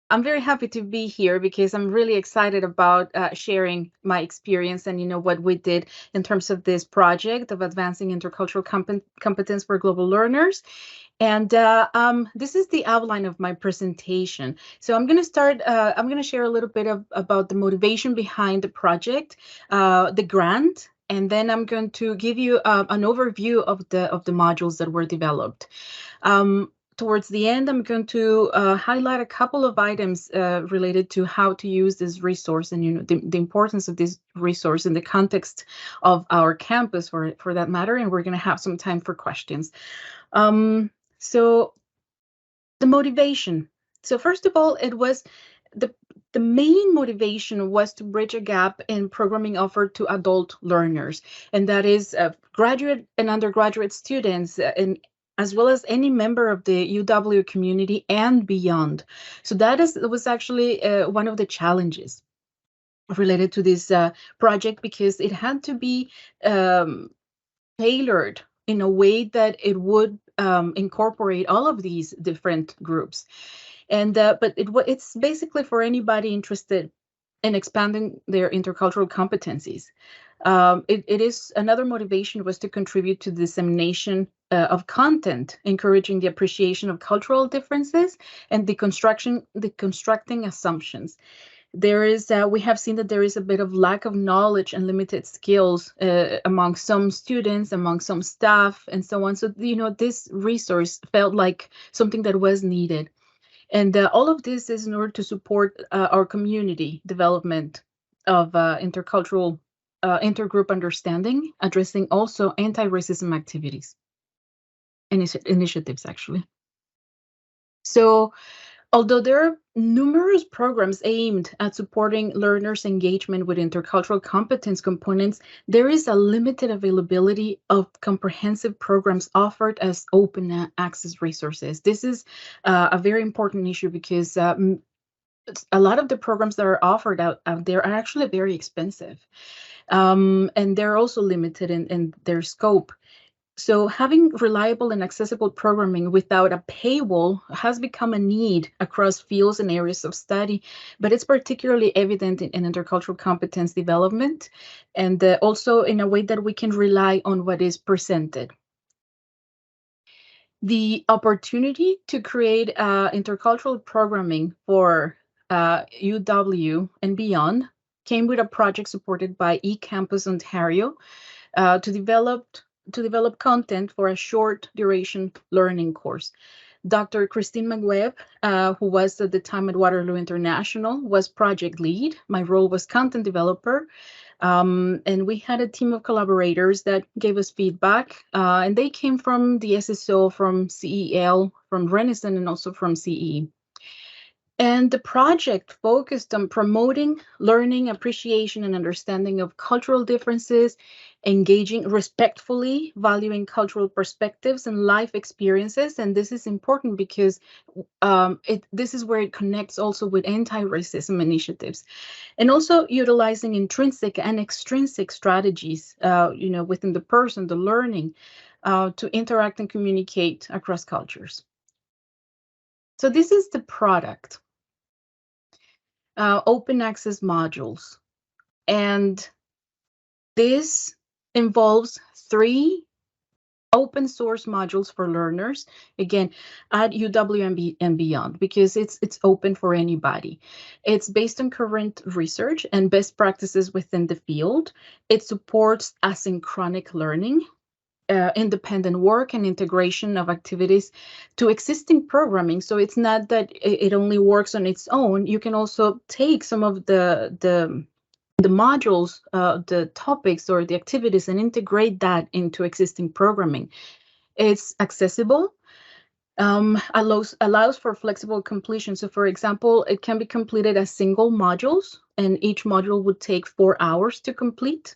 I'm very happy to be here because I'm really excited about sharing my experience and what we did in terms of this project of advancing intercultural competence for global learners. And this is the outline of my presentation. So I'm going to start. I'm going to share a little bit about the motivation behind the project, the grant, and then I'm going to give you an overview of the modules that were developed. Towards the end, I'm going to highlight a couple of items related to how to use this resource and the importance of this resource in the context of our campus, for that matter. And we're going to have some time for questions. So the motivation. So first of all, it was the main motivation was to bridge a gap in programming offered to adult learners, and that is graduate and undergraduate students, and as well as any member of the UW community and beyond. So was actually one of the challenges related to this project, because it had to be tailored in a way that it would incorporate all of these different groups. And but it's basically for anybody interested in expanding their intercultural competencies. It is another motivation was to contribute to the dissemination of content, encouraging the appreciation of cultural differences and the constructing assumptions. There is we have seen that there is a bit of lack of knowledge and limited skills among some students, among some staff, and so on. So this resource felt like something that was needed, and all of this is in order to support our community development of intercultural intergroup understanding, addressing also anti-racism activities initiatives, actually. So although there are numerous programs aimed at supporting learners' engagement with intercultural competence components, there is a limited availability of comprehensive programs offered as open access resources. This is a very important issue because a lot of the programs that are offered out there are actually very expensive, and they're also limited in their scope. So having reliable and accessible programming without a paywall has become a need across fields and areas of study, but it's particularly evident in intercultural competence development, and also in a way that we can rely on what is presented. The opportunity to create intercultural programming for UW and beyond came with a project supported by eCampus Ontario to develop content for a short duration learning course. Dr. Christine McWebb, who was at the time at Waterloo International, was project lead. My role was content developer. And we had a team of collaborators that gave us feedback, and they came from the SSO, from CEL, from Renison, and also from CE. And the project focused on promoting learning, appreciation, and understanding of cultural differences, engaging respectfully, valuing cultural perspectives and life experiences. And this is important because this is where it connects also with anti-racism initiatives, and also utilizing intrinsic and extrinsic strategies, within the person, the learning, to interact and communicate across cultures. So this is the product. Open access modules. And this involves 3 open source modules for learners, again, at UW and beyond, because it's open for anybody. It's based on current research and best practices within the field. It supports asynchronic learning, independent work, and integration of activities to existing programming. So it's not that it only works on its own. You can also take some of the modules, the topics or the activities, and integrate that into existing programming. It's accessible, allows for flexible completion. So for example, it can be completed as single modules, and each module would take 4 hours to complete.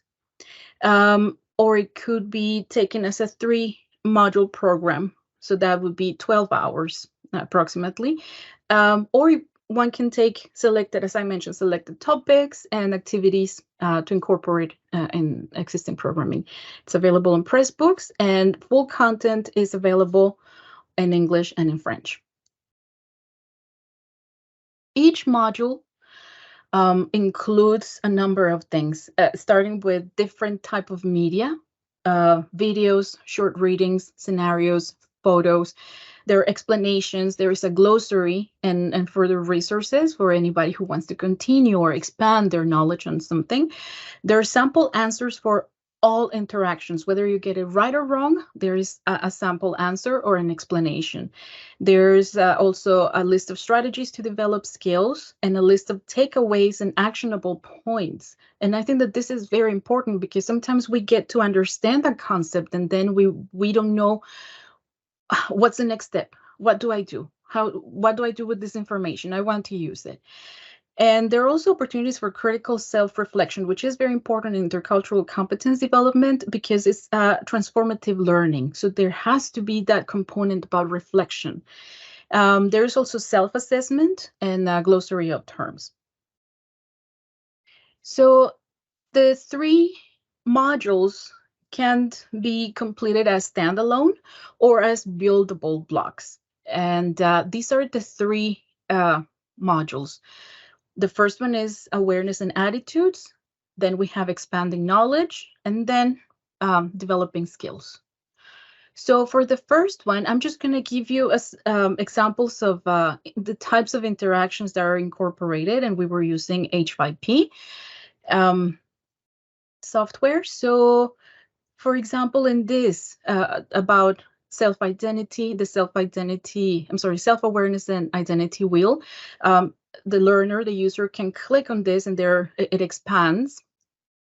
Or it could be taken as a 3-module program. So that would be 12 hours approximately. Or one can take selected, as I mentioned, selected topics and activities to incorporate in existing programming. It's available in Pressbooks, and full content is available in English and in French. Each module includes a number of things, starting with different type of media, videos, short readings, scenarios, photos. There are explanations. There is a glossary and further resources for anybody who wants to continue or expand their knowledge on something. There are sample answers for all interactions, whether you get it right or wrong. There is a sample answer or an explanation. There's also a list of strategies to develop skills and a list of takeaways and actionable points. And I think that this is very important because sometimes we get to understand a concept and then we don't know what's the next step. What do I do? What do I do with this information? I want to use it. And there are also opportunities for critical self-reflection, which is very important in intercultural competence development because it's transformative learning. So there has to be that component about reflection. There's also self-assessment and glossary of terms. So the three modules can be completed as standalone or as buildable blocks. And these are the three modules. The first one is awareness and attitudes. Then we have expanding knowledge, and then developing skills. So for the first one, I'm just going to give you examples of the types of interactions that are incorporated, and we were using H5P software. So for example, in this about self-identity, self-awareness and identity wheel, the learner, the user can click on this and it expands.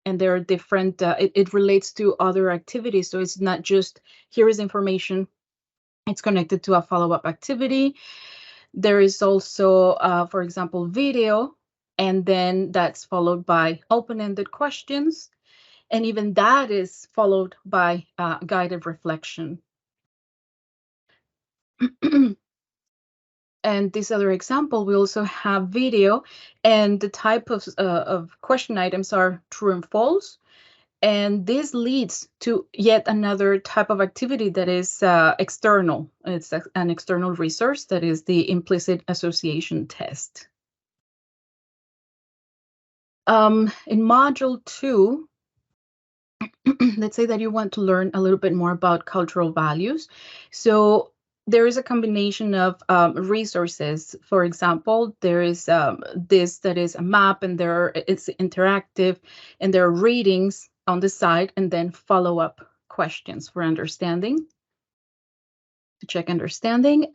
And there are different, it relates to other activities. So it's not just, here is information, it's connected to a follow-up activity. There is also, for example, video, and then that's followed by open-ended questions. And even that is followed by guided reflection. And this other example, we also have video, and the type of question items are true and false. And this leads to yet another type of activity that is external. It's an external resource that is the implicit association test. In module 2, let's say that you want to learn a little bit more about cultural values. So there is a combination of resources. For example, there is this that is a map, and it's interactive, and there are readings on the side, and then follow-up questions for understanding, to check understanding.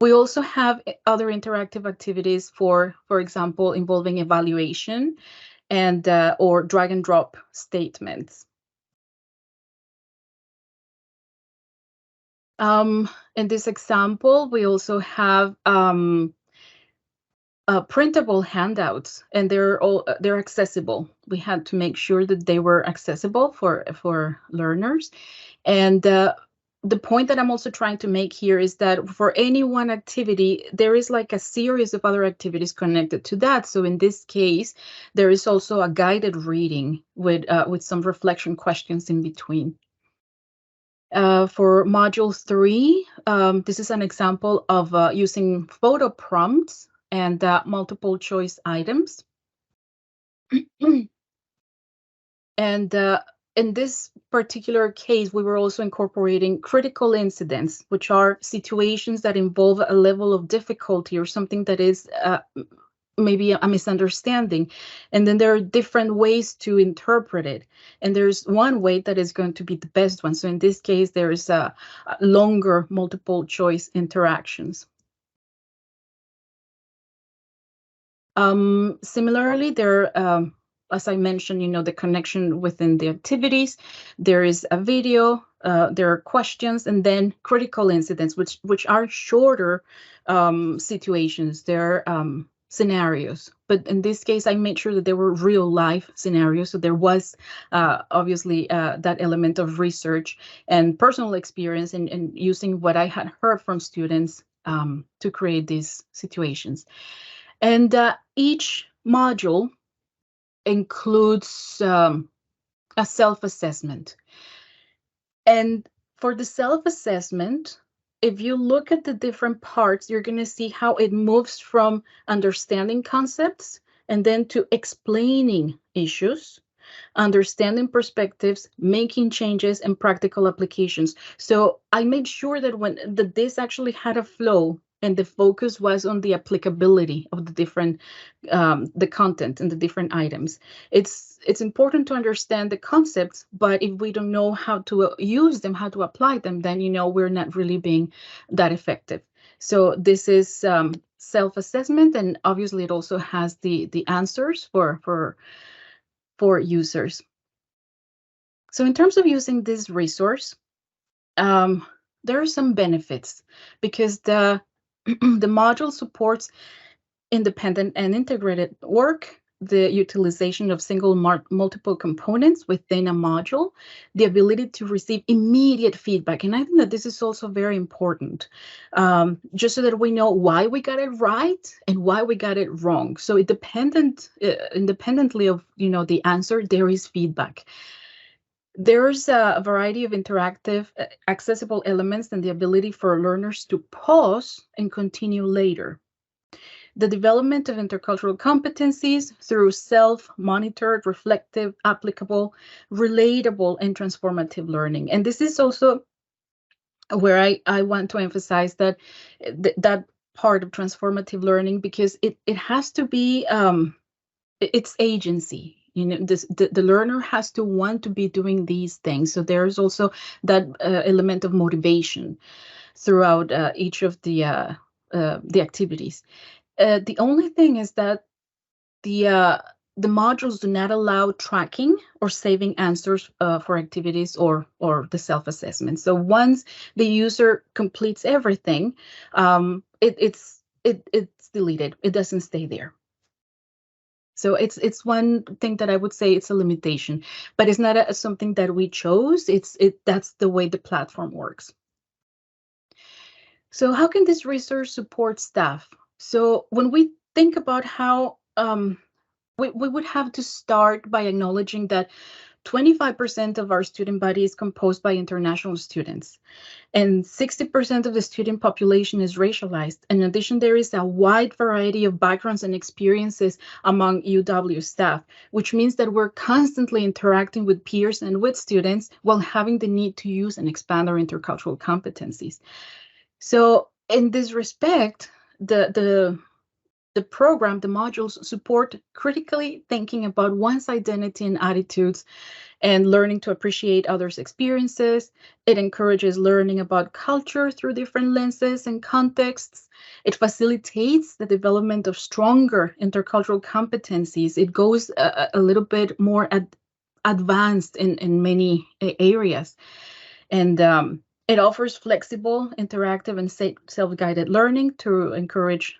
We also have other interactive activities for example, involving evaluation and or drag and drop statements. In this example, we also have printable handouts, and they're accessible. We had to make sure that they were accessible for learners. And the point that I'm also trying to make here is that for any one activity, there is like a series of other activities connected to that. So in this case, there is also a guided reading with some reflection questions in between. For module 3, this is an example of using photo prompts and multiple choice items. And in this particular case, we were also incorporating critical incidents, which are situations that involve a level of difficulty or something that is maybe a misunderstanding. And then there are different ways to interpret it. And there's one way that is going to be the best one. So in this case, there is a longer multiple choice interactions. Similarly, there, as I mentioned, the connection within the activities, there is a video, there are questions, and then critical incidents, which are shorter situations. They're scenarios, but in this case, I made sure that there were real life scenarios. So there was obviously that element of research and personal experience and using what I had heard from students to create these situations. And each module includes a self-assessment. And for the self-assessment, if you look at the different parts, you're going to see how it moves from understanding concepts and then to explaining issues, understanding perspectives, making changes, and practical applications. So I made sure that this actually had a flow, and the focus was on the applicability of the different the content and the different items. It's important to understand the concepts, but if we don't know how to use them, how to apply them, then we're not really being that effective. So this is self-assessment, and obviously it also has the answers for users. So in terms of using this resource, there are some benefits because the the module supports independent and integrated work, the utilization of single multiple components within a module, the ability to receive immediate feedback. And I think that this is also very important, just so that we know why we got it right and why we got it wrong. So independently of the answer, there is feedback. There's a variety of interactive, accessible elements and the ability for learners to pause and continue later. The development of intercultural competencies through self-monitored, reflective, applicable, relatable, and transformative learning. And this is also where I want to emphasize that that part of transformative learning, because it has to be it's agency. The learner has to want to be doing these things. So there's also that element of motivation throughout each of the activities. The only thing is that the modules do not allow tracking or saving answers for activities or the self-assessment. So once the user completes everything, it's deleted. It doesn't stay there. So it's one thing that I would say it's a limitation, but it's not something that we chose. That's the way the platform works. So how can this resource support staff? So when we think about how we would have to start by acknowledging that 25% of our student body is composed by international students, and 60% of the student population is racialized. In addition, there is a wide variety of backgrounds and experiences among UW staff, which means that we're constantly interacting with peers and with students while having the need to use and expand our intercultural competencies. So in this respect, the program, the modules support critically thinking about one's identity and attitudes and learning to appreciate others' experiences. It encourages learning about culture through different lenses and contexts. It facilitates the development of stronger intercultural competencies. It goes a little bit more advanced in many areas. And it offers flexible, interactive, and self-guided learning to encourage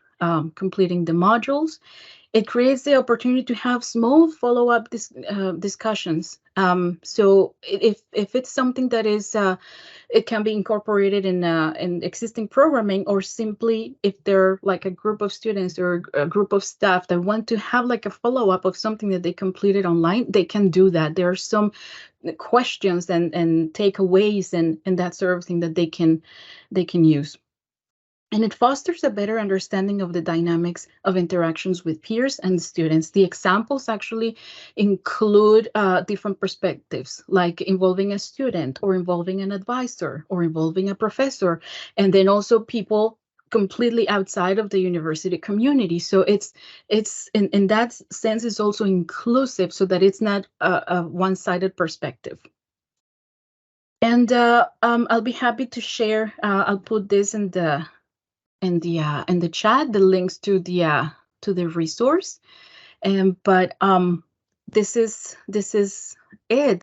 completing the modules. It creates the opportunity to have small follow-up discussions. So if it's something that is, it can be incorporated in existing programming, or simply if they're like a group of students or a group of staff that want to have like a follow-up of something that they completed online, they can do that. There are some questions and takeaways and that sort of thing that they can use. And it fosters a better understanding of the dynamics of interactions with peers and students. The examples actually include different perspectives, like involving a student or involving an advisor or involving a professor, and then also people completely outside of the university community. So it's in that sense, it's also inclusive, so that it's not a one-sided perspective. And I'll be happy to share. I'll put this in the chat, the links to the resource. But this is it.